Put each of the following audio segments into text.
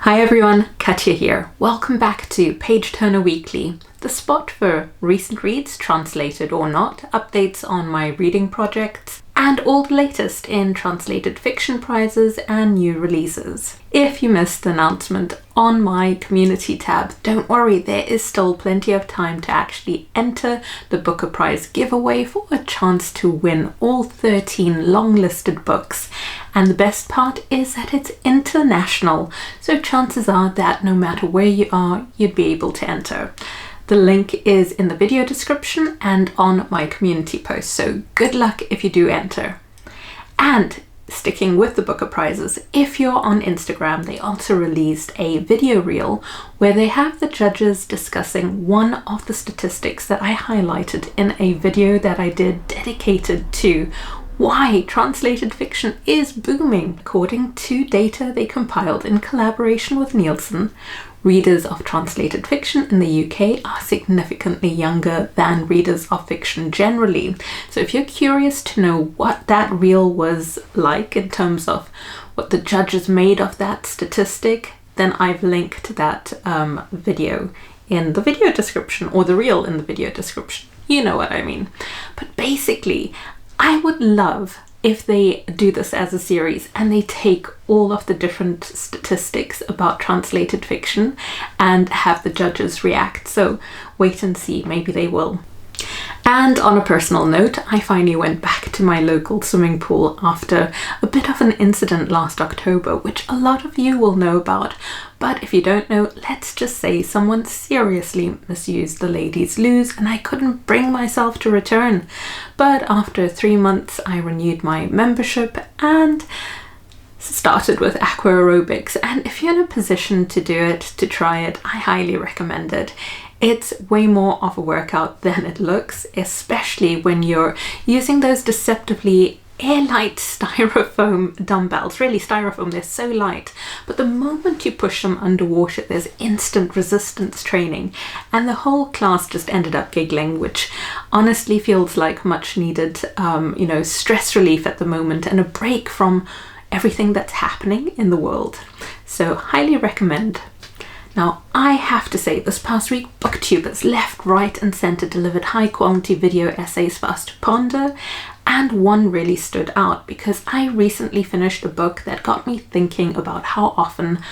Hi everyone, Katja here. Welcome back to Page Turner Weekly, the spot for recent reads, translated or not, updates on my reading projects, and all the latest in translated fiction prizes and new releases. If you missed the announcement on my community tab, don't worry, there is still plenty of time to actually enter the Booker Prize giveaway for a chance to win all 13 long-listed books. And the best part is that it's international, so chances are that no matter where you are, you'd be able to enter. The link is in the video description and on my community post, so good luck if you do enter. And sticking with the Booker Prizes, if you're on Instagram, they also released a video reel where they have the judges discussing one of the statistics that I highlighted in a video that I did dedicated to why translated fiction is booming. According to data they compiled in collaboration with Nielsen, readers of translated fiction in the UK are significantly younger than readers of fiction generally. So if you're curious to know what that reel was like in terms of what the judges made of that statistic, then I've linked that video in the video description, or the reel in the video description. You know what I mean. But basically, I would love if they do this as a series and they take all of the different statistics about translated fiction and have the judges react. So wait and see, maybe they will. And on a personal note, I finally went back to my local swimming pool after a bit of an incident last October, which a lot of you will know about. But if you don't know, let's just say someone seriously misused the ladies' loos and I couldn't bring myself to return. But after 3 months, I renewed my membership and started with aqua-aerobics. And if you're in a position to do it, to try it, I highly recommend it. It's way more of a workout than it looks, especially when you're using those deceptively air-light styrofoam dumbbells. Really, styrofoam, they're so light. But the moment you push them underwater, there's instant resistance training. And the whole class just ended up giggling, which honestly feels like much needed, stress relief at the moment and a break from everything that's happening in the world. So highly recommend. Now, I have to say, this past week, Booktubers left, right and centre delivered high-quality video essays for us to ponder, and one really stood out because I recently finished a book that got me thinking about how often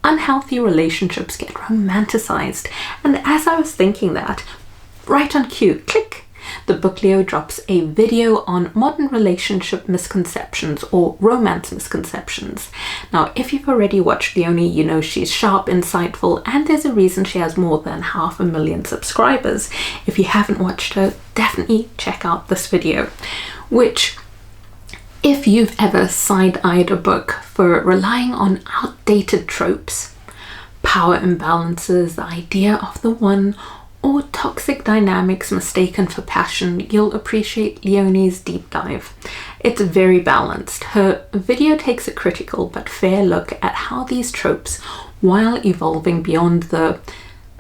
unhealthy relationships get romanticised. And as I was thinking that, right on cue, click, the Book Leo drops a video on modern relationship misconceptions or romance misconceptions. Now, if you've already watched Leonie, you know she's sharp, insightful, and there's a reason she has more than 500,000 subscribers. If you haven't watched her, definitely check out this video, which, if you've ever side-eyed a book for relying on outdated tropes, power imbalances, the idea of the one, or toxic dynamics mistaken for passion, you'll appreciate Leonie's deep dive. It's very balanced. Her video takes a critical but fair look at how these tropes, while evolving beyond the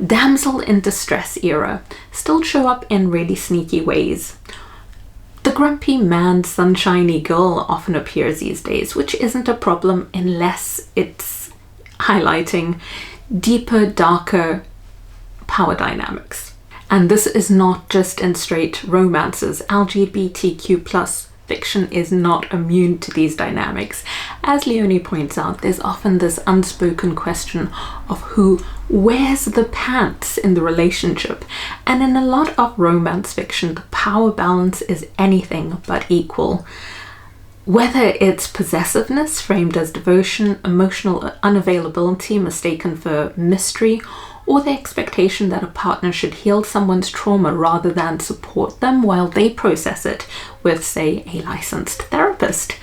damsel in distress era, still show up in really sneaky ways. The grumpy man, sunshiny girl often appears these days, which isn't a problem unless it's highlighting deeper, darker power dynamics. And this is not just in straight romances. LGBTQ plus fiction is not immune to these dynamics. As Leonie points out, there's often this unspoken question of who wears the pants in the relationship. And in a lot of romance fiction, the power balance is anything but equal. Whether it's possessiveness framed as devotion, emotional unavailability mistaken for mystery, or the expectation that a partner should heal someone's trauma rather than support them while they process it with, say, a licensed therapist.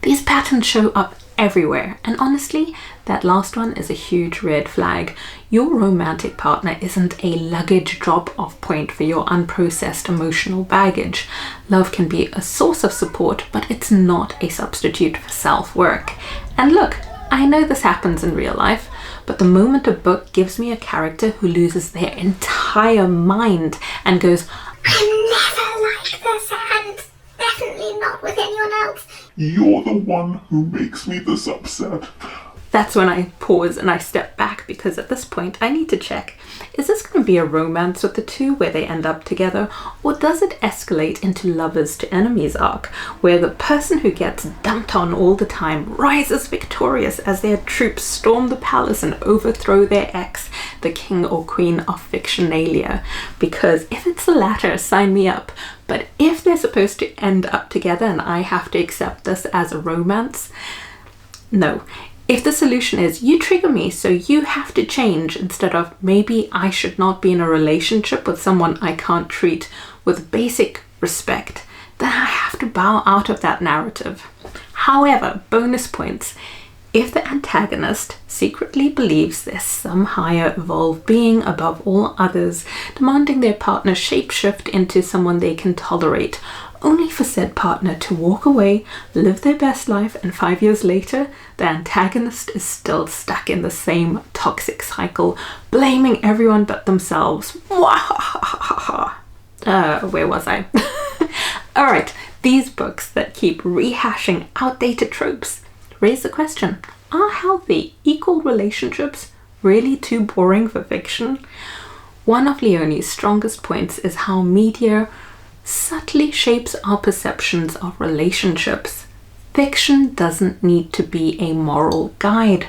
These patterns show up everywhere, and honestly, that last one is a huge red flag. Your romantic partner isn't a luggage drop-off point for your unprocessed emotional baggage. Love can be a source of support, but it's not a substitute for self-work. And look, I know this happens in real life, but the moment a book gives me a character who loses their entire mind and goes, "I never like this, and definitely not with anyone else. You're the one who makes me this upset." That's when I pause and I step back book, because at this point I need to check, is this going to be a romance with the two where they end up together, or does it escalate into lovers to enemies arc, where the person who gets dumped on all the time rises victorious as their troops storm the palace and overthrow their ex, the king or queen of fictionalia? Because if it's the latter, sign me up. But if they're supposed to end up together and I have to accept this as a romance, no. If the solution is you trigger me so you have to change, instead of maybe I should not be in a relationship with someone I can't treat with basic respect, then I have to bow out of that narrative. However, bonus points. If the antagonist secretly believes there's some higher evolved being above all others, demanding their partner shapeshift into someone they can tolerate, only for said partner to walk away, live their best life, and 5 years later, the antagonist is still stuck in the same toxic cycle, blaming everyone but themselves. Where was I? Alright, these books that keep rehashing outdated tropes raise the question, are healthy, equal relationships really too boring for fiction? One of Leonie's strongest points is how media subtly shapes our perceptions of relationships. Fiction doesn't need to be a moral guide,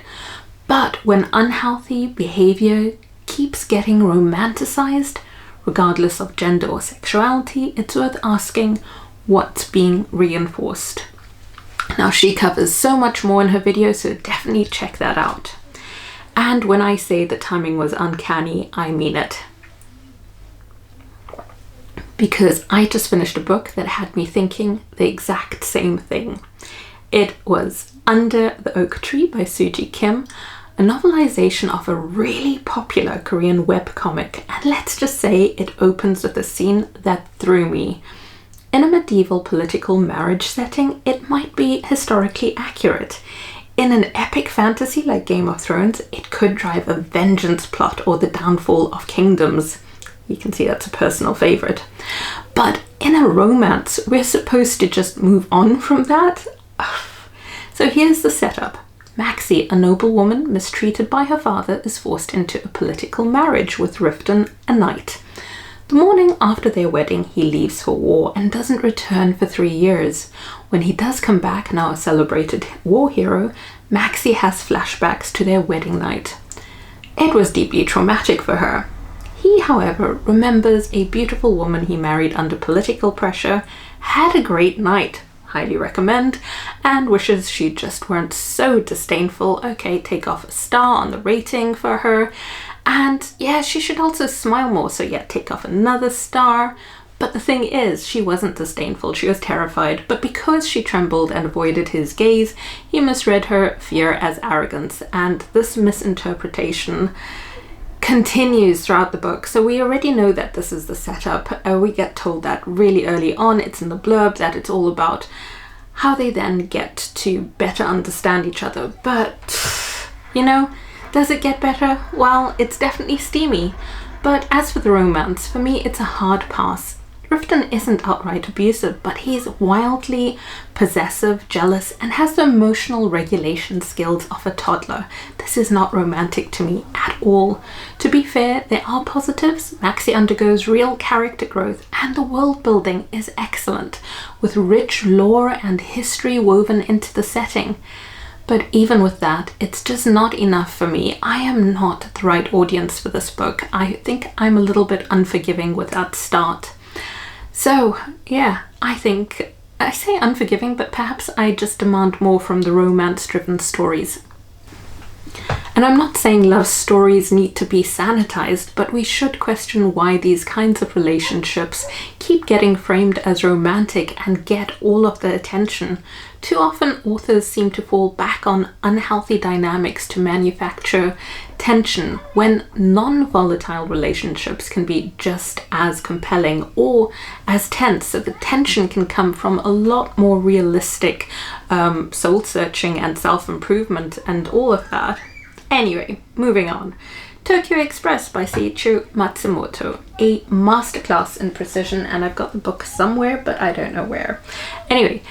but when unhealthy behavior keeps getting romanticized, regardless of gender or sexuality, it's worth asking what's being reinforced. Now, she covers so much more in her video, so definitely check that out. And when I say the timing was uncanny, I mean it. Because I just finished a book that had me thinking the exact same thing. It was Under the Oak Tree by Suji Kim, a novelization of a really popular Korean webcomic, and let's just say it opens with a scene that threw me. In a medieval political marriage setting, it might be historically accurate. In an epic fantasy like Game of Thrones, it could drive a vengeance plot or the downfall of kingdoms. You can see that's a personal favorite. But in a romance, we're supposed to just move on from that. So here's the setup. Maxie, a noble woman mistreated by her father, is forced into a political marriage with Riften, a knight. The morning after their wedding, he leaves for war and doesn't return for 3 years. When he does come back, now a celebrated war hero, Maxie has flashbacks to their wedding night. It was deeply traumatic for her. He, however, remembers a beautiful woman he married under political pressure, had a great night, highly recommend, and wishes she just weren't so disdainful. Okay, take off a star on the rating for her. And yeah, she should also smile more, so yeah, take off another star. But the thing is, she wasn't disdainful, she was terrified, but because she trembled and avoided his gaze, he misread her fear as arrogance, and this misinterpretation continues throughout the book. So we already know that this is the setup. We get told that really early on, it's in the blurb, that it's all about how they then get to better understand each other. But, you know, does it get better? Well, it's definitely steamy. But as for the romance, for me it's a hard pass. Riften isn't outright abusive, but he's wildly possessive, jealous, and has the emotional regulation skills of a toddler. This is not romantic to me at all. To be fair, there are positives. Maxie undergoes real character growth, and the world building is excellent, with rich lore and history woven into the setting. But even with that, it's just not enough for me. I am not the right audience for this book. I think I'm a little bit unforgiving with that start. So, yeah, I think, I say unforgiving, but perhaps I just demand more from the romance-driven stories. And I'm not saying love stories need to be sanitized, but we should question why these kinds of relationships keep getting framed as romantic and get all of the attention. Too often authors seem to fall back on unhealthy dynamics to manufacture tension, when non-volatile relationships can be just as compelling or as tense. So the tension can come from a lot more realistic soul-searching and self-improvement and all of that. Anyway, moving on. Tokyo Express by Seicho Matsumoto, a masterclass in precision, and I've got the book somewhere, but I don't know where. Anyway,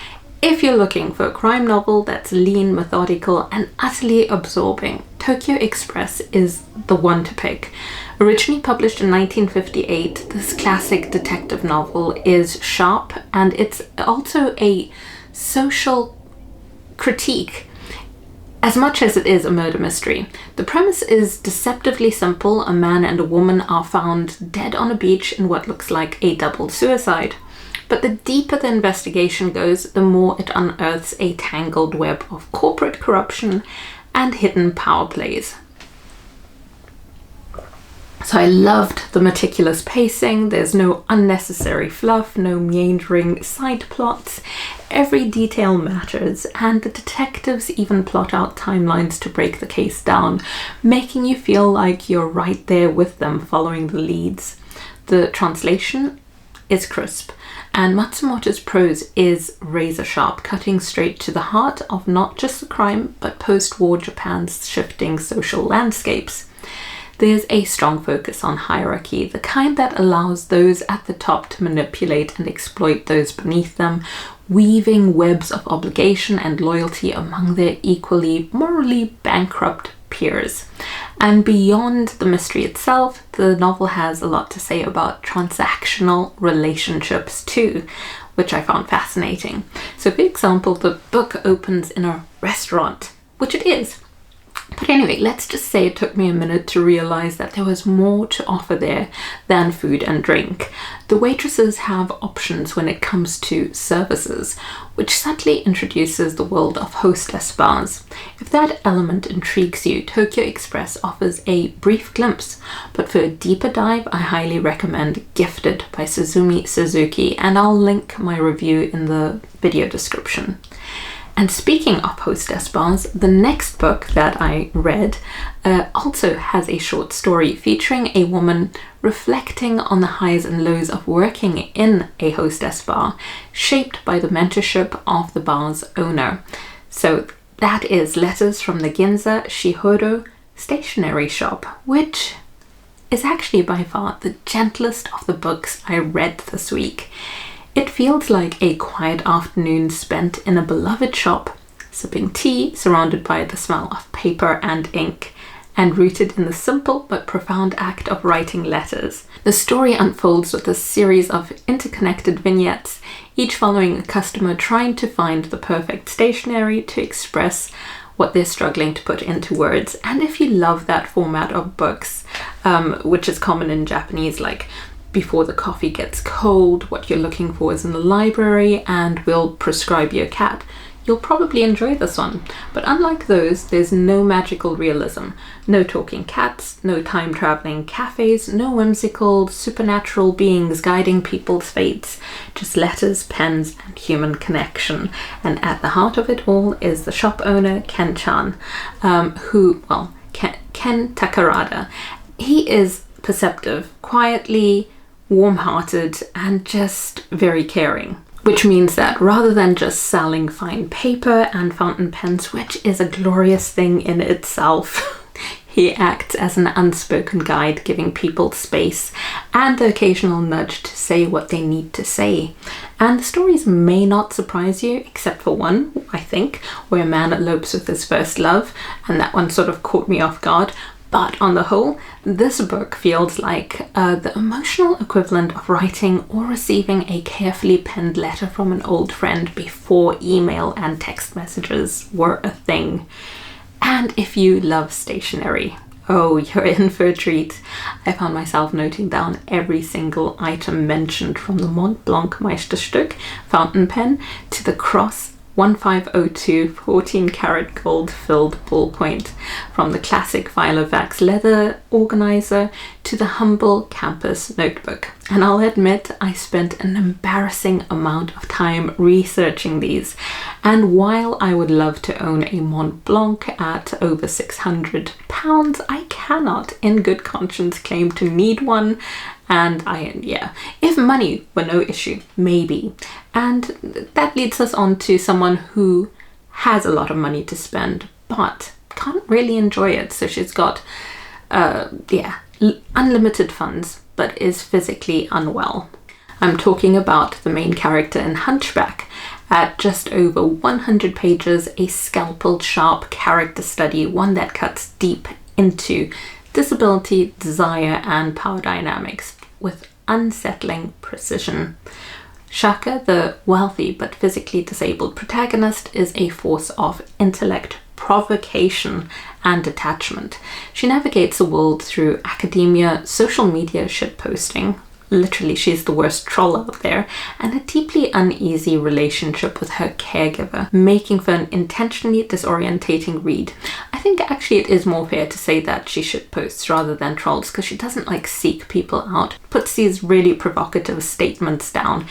If you're looking for a crime novel that's lean, methodical, and utterly absorbing, Tokyo Express is the one to pick. Originally published in 1958, this classic detective novel is sharp, and it's also a social critique as much as it is a murder mystery. The premise is deceptively simple. A man and a woman are found dead on a beach in what looks like a double suicide. But the deeper the investigation goes, the more it unearths a tangled web of corporate corruption and hidden power plays. So I loved the meticulous pacing. There's no unnecessary fluff, no meandering side plots. Every detail matters, and the detectives even plot out timelines to break the case down, making you feel like you're right there with them following the leads. The translation is crisp, and Matsumoto's prose is razor sharp, cutting straight to the heart of not just the crime, but post-war Japan's shifting social landscapes. There's a strong focus on hierarchy, the kind that allows those at the top to manipulate and exploit those beneath them, weaving webs of obligation and loyalty among their equally morally bankrupt peers. And beyond the mystery itself, the novel has a lot to say about transactional relationships too, which I found fascinating. So for example, the book opens in a restaurant, which it is. But anyway, let's just say it took me a minute to realize that there was more to offer there than food and drink. The waitresses have options when it comes to services, which subtly introduces the world of hostess bars. If that element intrigues you, Tokyo Express offers a brief glimpse, but for a deeper dive, I highly recommend Gifted by Suzumi Suzuki, and I'll link my review in the video description. And speaking of hostess bars, the next book that I read also has a short story featuring a woman reflecting on the highs and lows of working in a hostess bar, shaped by the mentorship of the bar's owner. So that is Letters from the Ginza Shihodo stationery shop, which is actually by far the gentlest of the books I read this week. It feels like a quiet afternoon spent in a beloved shop, sipping tea, surrounded by the smell of paper and ink, and rooted in the simple but profound act of writing letters. The story unfolds with a series of interconnected vignettes, each following a customer trying to find the perfect stationery to express what they're struggling to put into words. And if you love that format of books, which is common in Japanese, like Before the Coffee Gets Cold, What You're Looking For Is in the Library, and We'll Prescribe Your Cat, you'll probably enjoy this one. But unlike those, there's no magical realism, no talking cats, no time-traveling cafes, no whimsical supernatural beings guiding people's fates, just letters, pens, and human connection. And at the heart of it all is the shop owner, Ken-chan, Ken Takarada. He is perceptive, quietly warm-hearted, and just very caring. Which means that rather than just selling fine paper and fountain pens, which is a glorious thing in itself, he acts as an unspoken guide, giving people space and the occasional nudge to say what they need to say. And the stories may not surprise you, except for one, I think, where a man elopes with his first love, and that one sort of caught me off guard. But on the whole, this book feels like the emotional equivalent of writing or receiving a carefully penned letter from an old friend before email and text messages were a thing. And if you love stationery, oh, you're in for a treat. I found myself noting down every single item mentioned, from the Mont Blanc Meisterstück fountain pen to the Cross 1502 14-karat gold filled ballpoint, from the classic Filovax leather organizer to the humble campus notebook. And I'll admit, I spent an embarrassing amount of time researching these. And while I would love to own a Mont Blanc at over £600, I cannot in good conscience claim to need one. And if money were no issue, maybe. And that leads us on to someone who has a lot of money to spend, but can't really enjoy it. So she's got, unlimited funds, but is physically unwell. I'm talking about the main character in Hunchback. At just over 100 pages, a scalpel-sharp character study, one that cuts deep into disability, desire, and power dynamics with unsettling precision. Shaka, the wealthy but physically disabled protagonist, is a force of intellect, provocation, and detachment. She navigates the world through academia, social media shitposting, literally she's the worst troll out there, and a deeply uneasy relationship with her caregiver, making for an intentionally disorientating read. I think actually it is more fair to say that she shitposts rather than trolls, because she doesn't like seek people out, puts these really provocative statements down,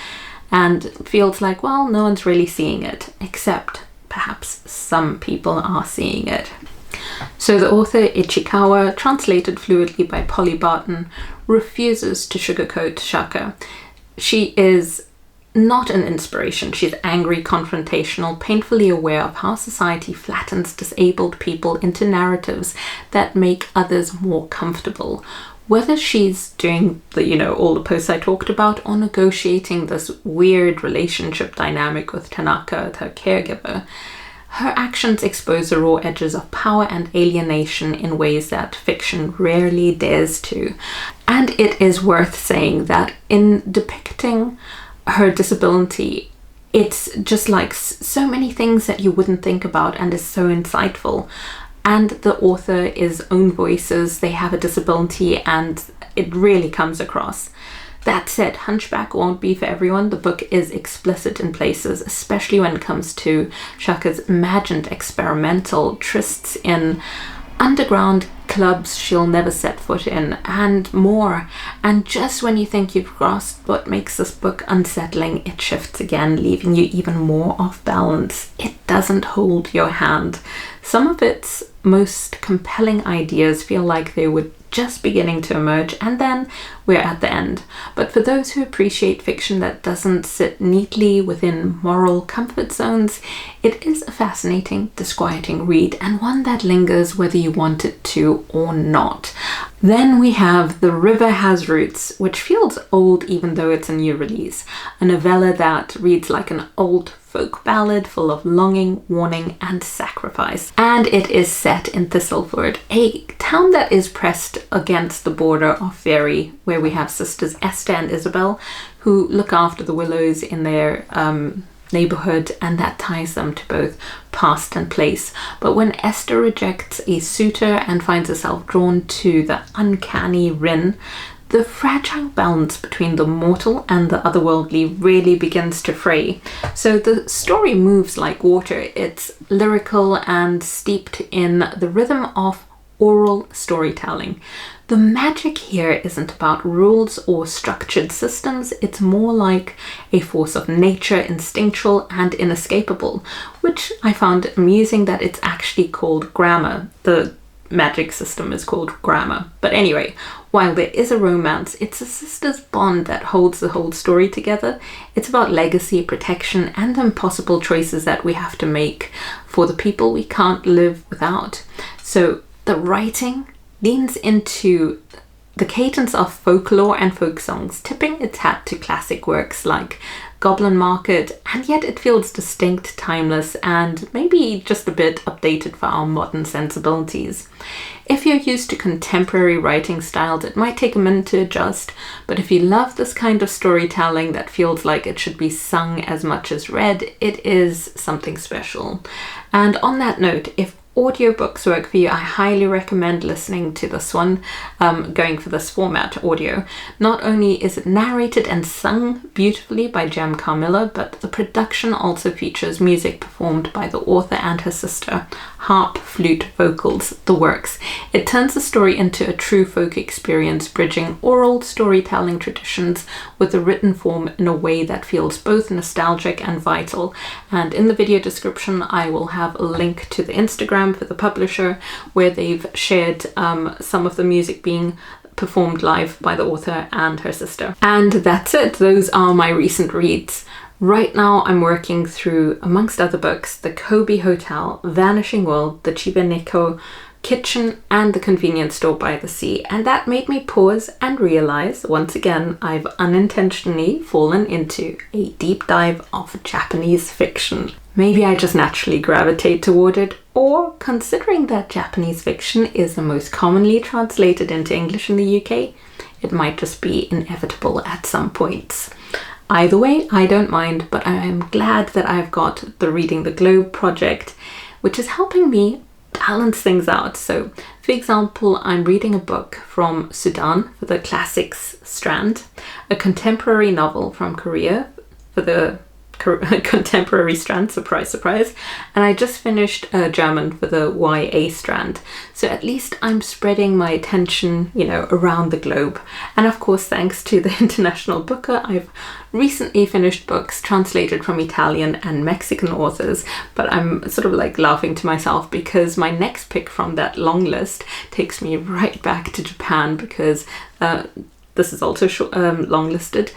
and feels like, well, no one's really seeing it, except perhaps some people are seeing it. So the author Ichikawa, translated fluidly by Polly Barton, refuses to sugarcoat Shaka. She is not an inspiration. She's angry, confrontational, painfully aware of how society flattens disabled people into narratives that make others more comfortable. Whether she's doing all the posts I talked about, or negotiating this weird relationship dynamic with Tanaka, her caregiver, her actions expose the raw edges of power and alienation in ways that fiction rarely dares to. And it is worth saying that in depicting her disability, it's just like so many things that you wouldn't think about, and is so insightful. And the author is own voices, they have a disability, and it really comes across. That said, Hunchback won't be for everyone. The book is explicit in places, especially when it comes to Shaka's imagined experimental trysts in underground clubs she'll never set foot in, and more. And just when you think you've grasped what makes this book unsettling, it shifts again, leaving you even more off balance. It doesn't hold your hand. Some of its most compelling ideas feel like they were just beginning to emerge, and then we're at the end. But for those who appreciate fiction that doesn't sit neatly within moral comfort zones, it is a fascinating, disquieting read, and one that lingers whether you want it to or not. Then we have The River Has Roots, which feels old even though it's a new release. A novella that reads like an old folk ballad full of longing, warning, and sacrifice. And it is set in Thistleford, a town that is pressed against the border of Fairy, where we have sisters Esther and Isabel, who look after the Willows in their neighborhood, and that ties them to both past and place. But when Esther rejects a suitor and finds herself drawn to the uncanny Rin, the fragile balance between the mortal and the otherworldly really begins to fray. So the story moves like water. It's lyrical and steeped in the rhythm of oral storytelling. The magic here isn't about rules or structured systems, it's more like a force of nature, instinctual and inescapable, which I found amusing that it's actually called grammar. The magic system is called grammar. But anyway, while there is a romance, it's a sister's bond that holds the whole story together. It's about legacy, protection, and the impossible choices that we have to make for the people we can't live without. So the writing leans into the cadence of folklore and folk songs, tipping its hat to classic works like Goblin Market, and yet it feels distinct, timeless, and maybe just a bit updated for our modern sensibilities. If you're used to contemporary writing styles, it might take a minute to adjust, but if you love this kind of storytelling that feels like it should be sung as much as read, it is something special. And on that note, if audiobooks work for you, I highly recommend listening to this one, going for this format, audio. Not only is it narrated and sung beautifully by Jem Carmilla, but the production also features music performed by the author and her sister, harp, flute, vocals, the works. It turns the story into a true folk experience, bridging oral storytelling traditions with the written form in a way that feels both nostalgic and vital. And in the video description, I will have a link to the Instagram for the publisher, where they've shared some of the music being performed live by the author and her sister. And that's it. Those are my recent reads. Right now I'm working through, amongst other books, The Kobe Hotel, Vanishing World, The Chibaneko kitchen and the convenience store by the sea, and that made me pause and realize once again I've unintentionally fallen into a deep dive of Japanese fiction. Maybe I just naturally gravitate toward it, or considering that Japanese fiction is the most commonly translated into English in the UK, it might just be inevitable at some points. Either way, I don't mind, but I am glad that I've got the Reading the Globe project, which is helping me balance things out. So, for example, I'm reading a book from Sudan for the classics strand, a contemporary novel from Korea for the contemporary strand, surprise, surprise, and I just finished German for the YA strand. So at least I'm spreading my attention, around the globe. And of course, thanks to the international booker, I've recently finished books translated from Italian and Mexican authors, but I'm sort of like laughing to myself because my next pick from that long list takes me right back to Japan, because this is also long listed.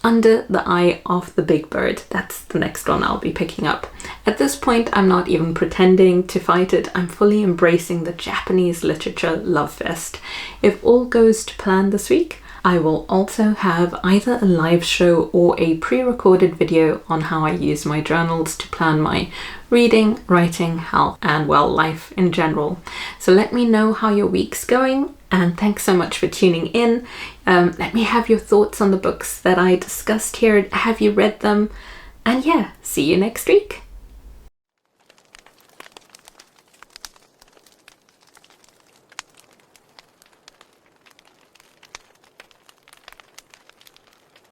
Under the Eye of the Big Bird. That's the next one I'll be picking up. At this point, I'm not even pretending to fight it. I'm fully embracing the Japanese literature love fest. If all goes to plan this week, I will also have either a live show or a pre-recorded video on how I use my journals to plan my reading, writing, health, and life in general. So let me know how your week's going, and thanks so much for tuning in. Let me have your thoughts on the books that I discussed here. Have you read them? And yeah, see you next week.